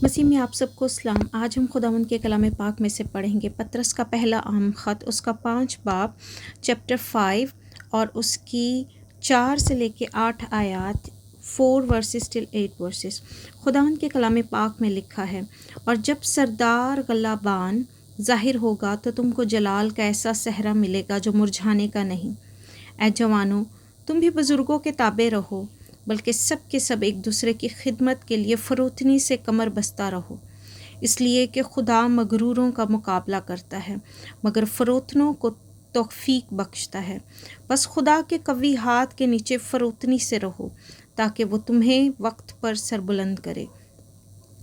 مسیح میں آپ سب کو سلام۔ آج ہم خداوند کے کلام پاک میں سے پڑھیں گے پطرس کا پہلا عام خط، اس کا 5 باب چیپٹر 5 اور اس کی 4 سے لے کے 8 آیات، 4 ورسز ٹل 8 ورسز۔ خداوند کے کلام پاک میں لکھا ہے، اور جب سردار غلہ بان ظاہر ہوگا تو تم کو جلال کا ایسا صحرا ملے گا جو مرجھانے کا نہیں۔ اے جوانوں، تم بھی بزرگوں کے تابع رہو، بلکہ سب کے سب ایک دوسرے کی خدمت کے لیے فروتنی سے کمر بستہ رہو، اس لیے کہ خدا مغروروں کا مقابلہ کرتا ہے مگر فروتنوں کو توفیق بخشتا ہے۔ بس خدا کے قوی ہاتھ کے نیچے فروتنی سے رہو، تاکہ وہ تمہیں وقت پر سربلند کرے،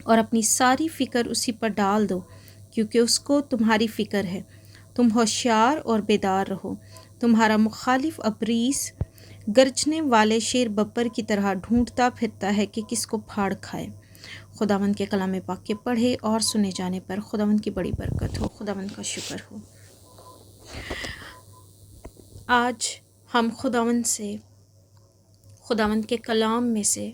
اور اپنی ساری فکر اسی پر ڈال دو، کیونکہ اس کو تمہاری فکر ہے۔ تم ہوشیار اور بیدار رہو، تمہارا مخالف ابلیس گرجنے والے شیر ببر کی طرح ڈھونڈتا پھرتا ہے کہ کس کو پھاڑ کھائے۔ خداوند کے کلام پاک کے پڑھے اور سنے جانے پر خداوند کی بڑی برکت ہو، خداوند کا شکر ہو۔ آج ہم خداوند کے کلام میں سے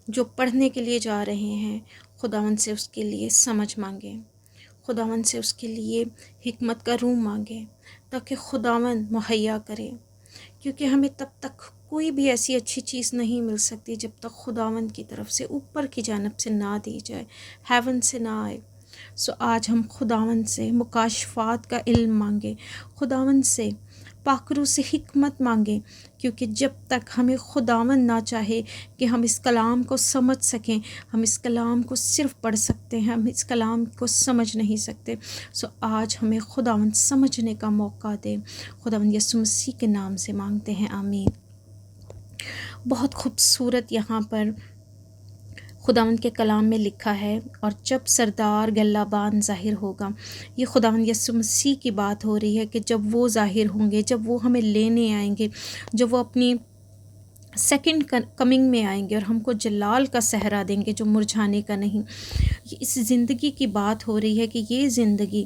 جو پڑھنے کے لیے جا رہے ہیں، خداوند سے اس کے لیے سمجھ مانگیں، خداوند سے اس کے لیے حکمت کا روح مانگیں، تاکہ خداوند مہیا کرے، کیونکہ ہمیں تب تک کوئی بھی ایسی اچھی چیز نہیں مل سکتی جب تک خداوند کی طرف سے، اوپر کی جانب سے نہ دی جائے، ہیون سے نہ آئے۔ آج ہم خداوند سے مکاشفات کا علم مانگیں، خداوند سے پاکرو سے حکمت مانگیں، کیونکہ جب تک ہمیں خداوند نہ چاہے کہ ہم اس کلام کو سمجھ سکیں، ہم اس کلام کو صرف پڑھ سکتے ہیں، ہم اس کلام کو سمجھ نہیں سکتے۔ آج ہمیں خداوند سمجھنے کا موقع دے، خداوند یسوع مسیح کے نام سے مانگتے ہیں، آمین۔ بہت خوبصورت یہاں پر خداوند کے کلام میں لکھا ہے، اور جب سردار غلہ بان ظاہر ہوگا، یہ خداوند یسوع مسیح کی بات ہو رہی ہے کہ جب وہ ظاہر ہوں گے، جب وہ ہمیں لینے آئیں گے، جب وہ اپنی سیکنڈ کمنگ میں آئیں گے اور ہم کو جلال کا صحرا دیں گے جو مرجھانے کا نہیں۔ اس زندگی کی بات ہو رہی ہے کہ یہ زندگی،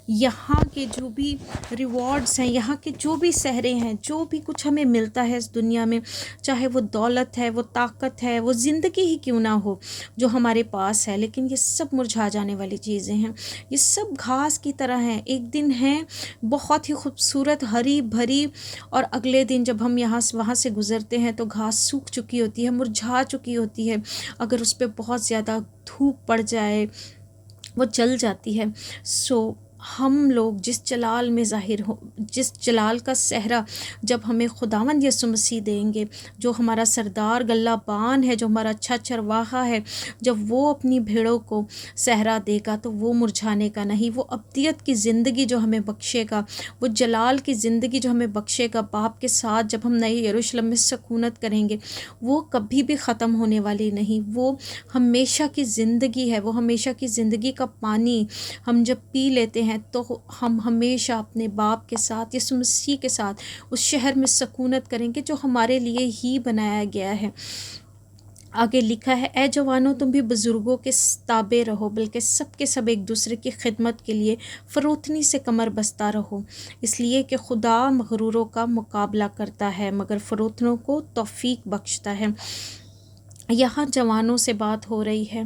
یہاں کے جو بھی ریوارڈز ہیں، یہاں کے جو بھی صحرے ہیں، جو بھی کچھ ہمیں ملتا ہے اس دنیا میں، چاہے وہ دولت ہے، وہ طاقت ہے، وہ زندگی ہی کیوں نہ ہو جو ہمارے پاس ہے، لیکن یہ سب مرجھا جانے والی چیزیں ہیں، یہ سب گھاس کی طرح ہیں۔ ایک دن ہیں بہت ہی خوبصورت، ہری بھری، اور اگلے دن جب ہم وہاں سے گزرتے ہیں تو گھاس سوکھ چکی ہوتی ہے، مرجھا چکی ہوتی ہے، اگر اس پہ بہت زیادہ دھوپ پڑ جائے وہ جل جاتی ہے۔ ہم لوگ جس جلال میں ظاہر ہو، جس جلال کا صحرا جب ہمیں خداوند یسوع مسیح دیں گے، جو ہمارا سردار غلہ بان ہے، جو ہمارا اچھا چرواہا ہے، جب وہ اپنی بھیڑوں کو صحرا دے گا تو وہ مرجھانے کا نہیں، وہ ابدیت کی زندگی جو ہمیں بخشے گا، وہ جلال کی زندگی جو ہمیں بخشے گا باپ کے ساتھ، جب ہم نئے یروشلم میں سکونت کریں گے، وہ کبھی بھی ختم ہونے والی نہیں، وہ ہمیشہ کی زندگی ہے، وہ ہمیشہ کی زندگی کا پانی ہم جب پی لیتے ہیں تو ہم ہمیشہ اپنے باپ کے ساتھ، یسوع مسیح کے ساتھ اس شہر میں سکونت کریں گے جو ہمارے لیے ہی بنایا گیا ہے۔ آگے لکھا ہے، اے جوانوں، تم بھی بزرگوں کے تابع رہو، بلکہ سب کے سب ایک دوسرے کی خدمت کے لیے فروتنی سے کمر بستہ رہو، اس لیے کہ خدا مغروروں کا مقابلہ کرتا ہے مگر فروتنوں کو توفیق بخشتا ہے۔ یہاں جوانوں سے بات ہو رہی ہے۔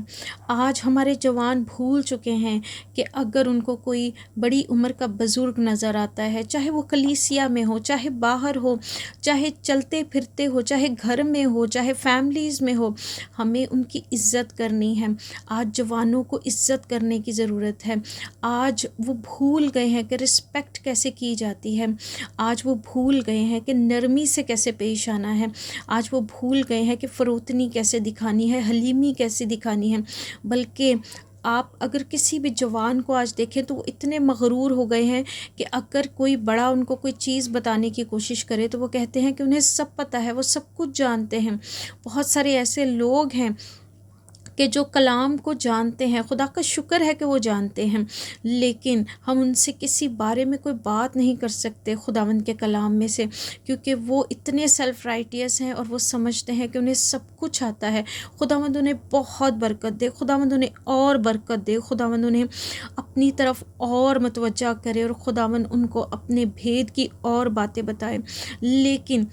آج ہمارے جوان بھول چکے ہیں کہ اگر ان کو کوئی بڑی عمر کا بزرگ نظر آتا ہے، چاہے وہ کلیسیا میں ہو، چاہے باہر ہو، چاہے چلتے پھرتے ہو، چاہے گھر میں ہو، چاہے فیملیز میں ہو، ہمیں ان کی عزت کرنی ہے۔ آج جوانوں کو عزت کرنے کی ضرورت ہے۔ آج وہ بھول گئے ہیں کہ رسپیکٹ کیسے کی جاتی ہے، آج وہ بھول گئے ہیں کہ نرمی سے کیسے پیش آنا ہے، آج وہ بھول گئے ہیں کہ فروتنی کیسے دکھانی ہے، حلیمی کیسے دکھانی ہے۔ بلکہ آپ اگر کسی بھی جوان کو آج دیکھیں تو وہ اتنے مغرور ہو گئے ہیں کہ اگر کوئی بڑا ان کو کوئی چیز بتانے کی کوشش کرے تو وہ کہتے ہیں کہ انہیں سب پتہ ہے، وہ سب کچھ جانتے ہیں۔ بہت سارے ایسے لوگ ہیں کہ جو کلام کو جانتے ہیں، خدا کا شکر ہے کہ وہ جانتے ہیں، لیکن ہم ان سے کسی بارے میں کوئی بات نہیں کر سکتے خداوند کے کلام میں سے، کیونکہ وہ اتنے سیلف رائٹیس ہیں اور وہ سمجھتے ہیں کہ انہیں سب کچھ آتا ہے۔ خداوند انہیں بہت برکت دے، خداوند انہیں اور برکت دے، خداوند انہیں اپنی طرف اور متوجہ کرے، اور خداوند ان کو اپنے بھید کی اور باتیں بتائے۔ لیکن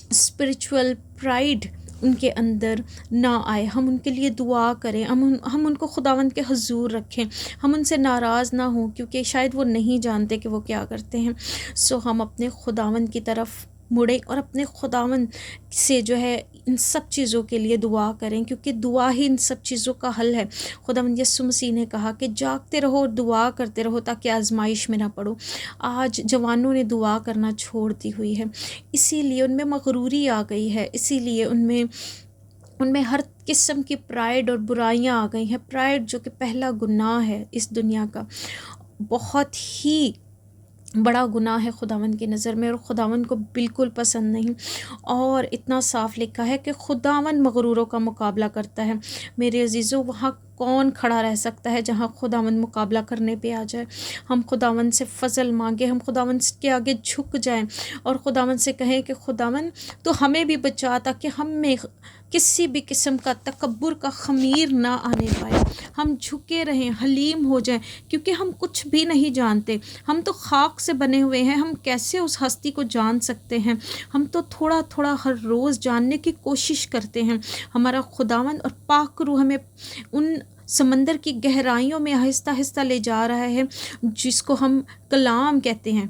اسپرچول پرائڈ ان کے اندر نہ آئے، ہم ان کے لیے دعا کریں، ہم ان کو خداوند کے حضور رکھیں، ہم ان سے ناراض نہ ہوں کیونکہ شاید وہ نہیں جانتے کہ وہ کیا کرتے ہیں۔ سو ہم اپنے خداوند کی طرف مڑیں اور اپنے خداوند سے جو ہے ان سب چیزوں کے لیے دعا کریں، کیونکہ دعا ہی ان سب چیزوں کا حل ہے۔ خداوند یسوع مسیح نے کہا کہ جاگتے رہو اور دعا کرتے رہو تاکہ آزمائش میں نہ پڑو۔ آج جوانوں نے دعا کرنا چھوڑ دی ہوئی ہے، اسی لیے ان میں مغروری آ گئی ہے، اسی لیے ان میں ہر قسم کی پرائیڈ اور برائیاں آ گئی ہیں۔ پرائیڈ جو کہ پہلا گناہ ہے اس دنیا کا، بہت ہی بڑا گناہ ہے خداوند کی نظر میں، اور خداوند کو بالکل پسند نہیں۔ اور اتنا صاف لکھا ہے کہ خداوند مغروروں کا مقابلہ کرتا ہے۔ میرے عزیزو، وہاں کون کھڑا رہ سکتا ہے جہاں خداوند مقابلہ کرنے پہ آ جائے؟ ہم خداوند سے فضل مانگیں، ہم خداوند کے آگے جھک جائیں اور خداوند سے کہیں کہ خداوند تو ہمیں بھی بچا تاکہ ہم میں کسی بھی قسم کا تکبر کا خمیر نہ آنے پائے۔ ہم جھکے رہیں، حلیم ہو جائیں، کیونکہ ہم کچھ بھی نہیں جانتے، ہم تو خاک سے بنے ہوئے ہیں، ہم کیسے اس ہستی کو جان سکتے ہیں؟ ہم تو تھوڑا تھوڑا ہر روز جاننے کی کوشش کرتے ہیں۔ ہمارا خداوند اور پاک روح ہمیں ان سمندر کی گہرائیوں میں آہستہ آہستہ لے جا رہا ہے جس کو ہم کلام کہتے ہیں،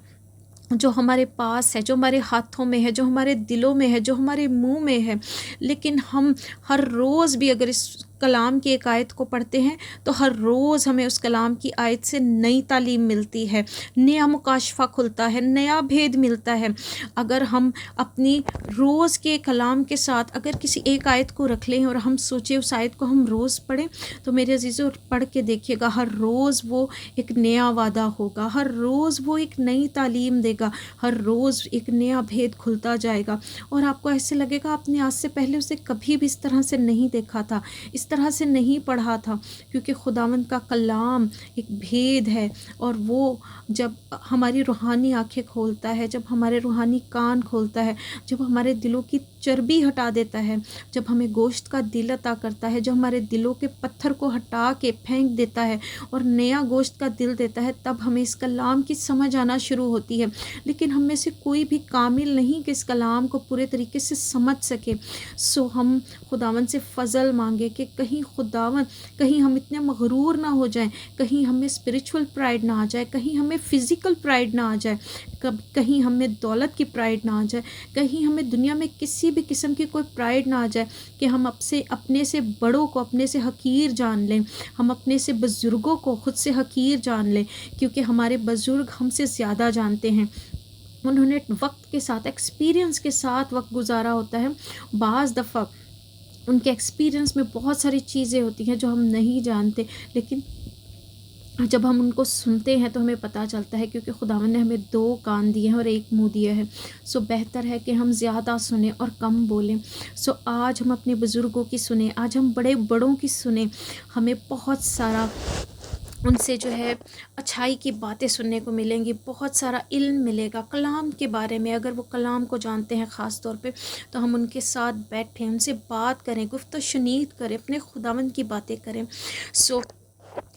جو ہمارے پاس ہے، جو ہمارے ہاتھوں میں ہے، جو ہمارے دلوں میں ہے، جو ہمارے منہ میں ہے۔ لیکن ہم ہر روز بھی اگر اس کلام کی ایک آیت کو پڑھتے ہیں تو ہر روز ہمیں اس کلام کی آیت سے نئی تعلیم ملتی ہے، نیا مکاشفہ کھلتا ہے، نیا بھید ملتا ہے۔ اگر ہم اپنی روز کے کلام کے ساتھ اگر کسی ایک آیت کو رکھ لیں اور ہم سوچیں اس آیت کو ہم روز پڑھیں، تو میرے عزیزو پڑھ کے دیکھیے گا، ہر روز وہ ایک نیا وعدہ ہوگا، ہر روز وہ ایک نئی تعلیم دے گا، ہر روز ایک نیا بھید کھلتا جائے گا، اور آپ کو ایسے لگے گا آپ نے آج سے پہلے اسے کبھی بھی اس طرح سے نہیں دیکھا تھا، اس طرح سے نہیں پڑھا تھا، کیونکہ خداوند کا کلام ایک بھید ہے۔ اور وہ جب ہماری روحانی آنکھیں کھولتا ہے، جب ہمارے روحانی کان کھولتا ہے، جب ہمارے دلوں کی چربی ہٹا دیتا ہے، جب ہمیں گوشت کا دل عطا کرتا ہے، جو ہمارے دلوں کے پتھر کو ہٹا کے پھینک دیتا ہے اور نیا گوشت کا دل دیتا ہے، تب ہمیں اس کلام کی سمجھ آنا شروع ہوتی ہے۔ لیکن ہم میں سے کوئی بھی کامل نہیں کہ اس کلام کو پورے طریقے سے سمجھ سکے۔ سو ہم خداوند سے فضل مانگے کہ کہیں ہم اتنے مغرور نہ ہو جائیں، کہیں ہمیں اسپریچول پرائیڈ نہ آ جائے، کہیں ہمیں فزیکل پرائیڈ نہ آ جائے، کہیں ہمیں دولت کی پرائیڈ نہ آ جائے، کہیں ہمیں دنیا میں کسی بھی قسم کی کوئی پرائیڈ نہ آ جائے کہ ہم اپنے سے بڑوں کو اپنے سے حقیر جان لیں، ہم اپنے سے بزرگوں کو خود سے حقیر جان لیں، کیونکہ ہمارے بزرگ ہم سے زیادہ جانتے ہیں، انہوں نے وقت کے ساتھ ایکسپیرینس کے ساتھ وقت گزارا ہوتا ہے۔ بعض دفعہ ان کے ایکسپیرینس میں بہت ساری چیزیں ہوتی ہیں جو ہم نہیں جانتے، لیکن جب ہم ان کو سنتے ہیں تو ہمیں پتہ چلتا ہے، کیونکہ خداوند نے ہمیں 2 کان دیے ہیں اور 1 منہ دیا ہے۔ سو بہتر ہے کہ ہم زیادہ سنیں اور کم بولیں۔ سو آج ہم اپنے بزرگوں کی سنیں، آج ہم بڑوں کی سنیں، ہمیں بہت سارا ان سے جو ہے اچھائی کی باتیں سننے کو ملیں گی، بہت سارا علم ملے گا کلام کے بارے میں۔ اگر وہ کلام کو جانتے ہیں خاص طور پہ، تو ہم ان کے ساتھ بیٹھیں، ان سے بات کریں، گفت و شنید کریں، اپنے خداوند کی باتیں کریں۔ سو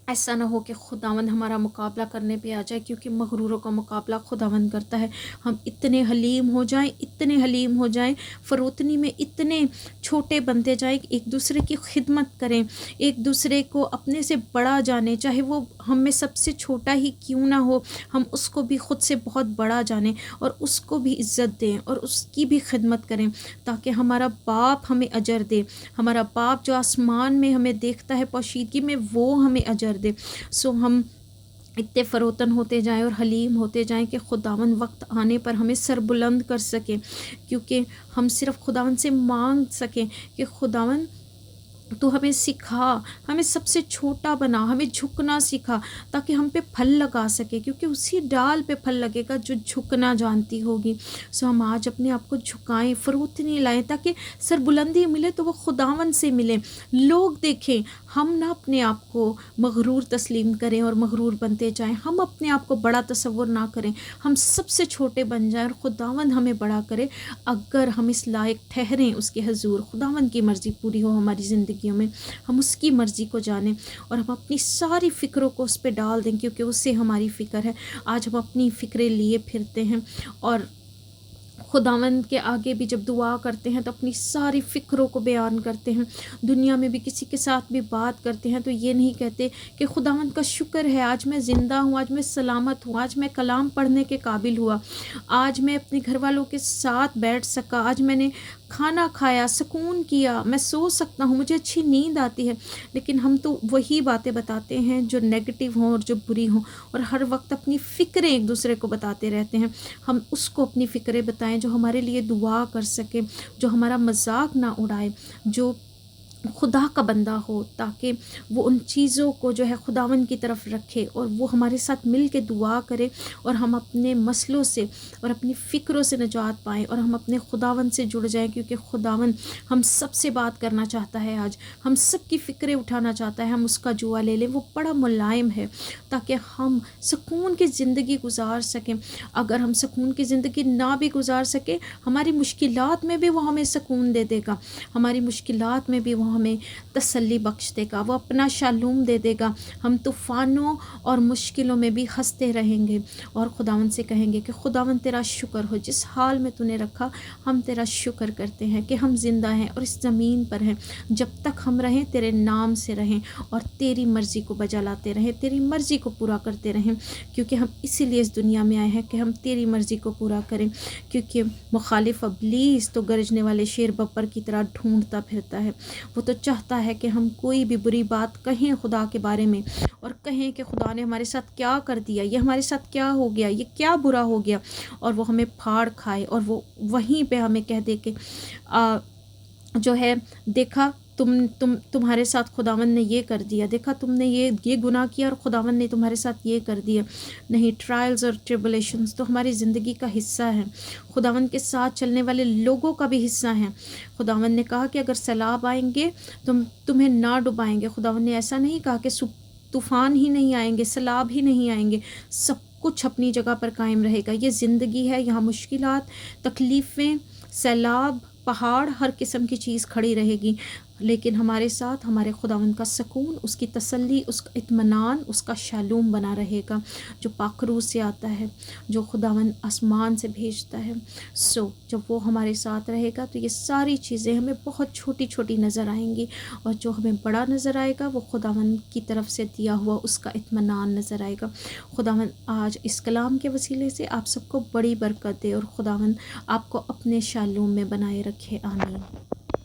ایسا نہ ہو کہ خداوند ہمارا مقابلہ کرنے پہ آ جائے، کیونکہ مغروروں کا مقابلہ خداوند کرتا ہے۔ ہم اتنے حلیم ہو جائیں، فروتنی میں اتنے چھوٹے بنتے جائیں، ایک دوسرے کی خدمت کریں، ایک دوسرے کو اپنے سے بڑا جانیں، چاہے وہ ہم میں سب سے چھوٹا ہی کیوں نہ ہو، ہم اس کو بھی خود سے بہت بڑا جانیں اور اس کو بھی عزت دیں اور اس کی بھی خدمت کریں، تاکہ ہمارا باپ ہمیں اجر دے، ہمارا باپ جو آسمان میں ہمیں دیکھتا ہے پوشیدگی میں، وہ ہمیں اجر دے۔ سو ہم اتنے فروتن ہوتے جائیں اور حلیم ہوتے جائیں کہ خداوند وقت آنے پر ہمیں سر بلند کر سکیں، کیونکہ ہم صرف خداوند سے مانگ سکیں کہ خداوند تو ہمیں سکھا، ہمیں سب سے چھوٹا بنا، ہمیں جھکنا سکھا، تاکہ ہم پہ پھل لگا سکے، کیونکہ اسی ڈال پہ پھل لگے گا جو جھکنا جانتی ہوگی۔ سو ہم آج اپنے آپ کو جھکائیں، فروتنی لائیں، تاکہ سر بلندی ملے تو وہ خداوند سے ملے، لوگ دیکھیں، ہم نہ اپنے آپ کو مغرور تسلیم کریں اور مغرور بنتے جائیں، ہم اپنے آپ کو بڑا تصور نہ کریں، ہم سب سے چھوٹے بن جائیں اور خداوند ہمیں بڑا کرے، اگر ہم اس لائق ٹھہریں اس کے حضور، خداوند کی مرضی پوری ہو ہماری زندگیوں میں، ہم اس کی مرضی کو جانیں اور ہم اپنی ساری فکروں کو اس پہ ڈال دیں، کیونکہ اس سے ہماری فکر ہے۔ آج ہم اپنی فکریں لیے پھرتے ہیں اور خداوند کے آگے بھی جب دعا کرتے ہیں تو اپنی ساری فکروں کو بیان کرتے ہیں، دنیا میں بھی کسی کے ساتھ بھی بات کرتے ہیں تو یہ نہیں کہتے کہ خداوند کا شکر ہے آج میں زندہ ہوں، آج میں سلامت ہوں، آج میں کلام پڑھنے کے قابل ہوا، آج میں اپنے گھر والوں کے ساتھ بیٹھ سکا، آج میں نے کھانا کھایا، سکون کیا، میں سو سکتا ہوں، مجھے اچھی نیند آتی ہے۔ لیکن ہم تو وہی باتیں بتاتے ہیں جو نیگیٹو ہوں اور جو بری ہوں، اور ہر وقت اپنی فکریں ایک دوسرے کو بتاتے رہتے ہیں۔ ہم اس کو اپنی فکریں بتائیں جو ہمارے لیے دعا کر سکے، جو ہمارا مذاق نہ اڑائے، جو خدا کا بندہ ہو، تاکہ وہ ان چیزوں کو جو ہے خداوند کی طرف رکھے اور وہ ہمارے ساتھ مل کے دعا کرے، اور ہم اپنے مسئلوں سے اور اپنی فکروں سے نجات پائیں، اور ہم اپنے خداوند سے جڑ جائیں، کیونکہ خداوند ہم سب سے بات کرنا چاہتا ہے، آج ہم سب کی فکریں اٹھانا چاہتا ہے۔ ہم اس کا جوا لے لیں، وہ بڑا ملائم ہے، تاکہ ہم سکون کی زندگی گزار سکیں۔ اگر ہم سکون کی زندگی نہ بھی گزار سکیں، ہماری مشکلات میں بھی وہ ہمیں سکون دے دے گا، ہماری مشکلات میں بھی وہ ہمیں تسلی بخش دے گا، وہ اپنا شالوم دے دے گا۔ ہم طوفانوں اور مشکلوں میں بھی ہنستے رہیں گے اور خداوند سے کہیں گے کہ خداوند تیرا شکر ہو، جس حال میں تو نے رکھا ہم تیرا شکر کرتے ہیں کہ ہم زندہ ہیں اور اس زمین پر ہیں۔ جب تک ہم رہیں تیرے نام سے رہیں اور تیری مرضی کو بجا لاتے رہیں، تیری مرضی کو پورا کرتے رہیں، کیونکہ ہم اسی لیے اس دنیا میں آئے ہیں کہ ہم تیری مرضی کو پورا کریں۔ کیونکہ مخالف ابلیس تو گرجنے والے شیر بپر کی طرح ڈھونڈتا پھرتا ہے، وہ تو چاہتا ہے کہ ہم کوئی بھی بری بات کہیں خدا کے بارے میں، اور کہیں کہ خدا نے ہمارے ساتھ کیا کر دیا، یہ ہمارے ساتھ کیا ہو گیا، یہ کیا برا ہو گیا، اور وہ ہمیں پھاڑ کھائے، اور وہ وہیں پہ ہمیں کہہ دے کہ جو ہے دیکھا تمہارے ساتھ خداوند نے یہ کر دیا، دیکھا تم نے یہ گناہ کیا اور خداوند نے تمہارے ساتھ یہ کر دیا۔ نہیں، ٹرائلز اور ٹریبولیشنز تو ہماری زندگی کا حصہ ہیں، خداوند کے ساتھ چلنے والے لوگوں کا بھی حصہ ہیں۔ خداوند نے کہا کہ اگر سیلاب آئیں گے تمہیں نہ ڈبائیں گے، خداوند نے ایسا نہیں کہا کہ طوفان ہی نہیں آئیں گے، سیلاب ہی نہیں آئیں گے، سب کچھ اپنی جگہ پر قائم رہے گا۔ یہ زندگی ہے، یہاں مشکلات، تکلیفیں، سیلاب، پہاڑ، ہر قسم کی چیز کھڑی رہے گی، لیکن ہمارے ساتھ ہمارے خداوند کا سکون، اس کی تسلی، اس کا اطمینان، اس کا شالوم بنا رہے گا، جو پاک روح سے آتا ہے، جو خداوند آسمان سے بھیجتا ہے۔ جب وہ ہمارے ساتھ رہے گا تو یہ ساری چیزیں ہمیں بہت چھوٹی چھوٹی نظر آئیں گی، اور جو ہمیں بڑا نظر آئے گا وہ خداوند کی طرف سے دیا ہوا اس کا اطمینان نظر آئے گا۔ خداوند آج اس کلام کے وسیلے سے آپ سب کو بڑی برکت دے، اور خداوند آپ کو اپنے شالوم میں بنائے رکھے۔ آمین۔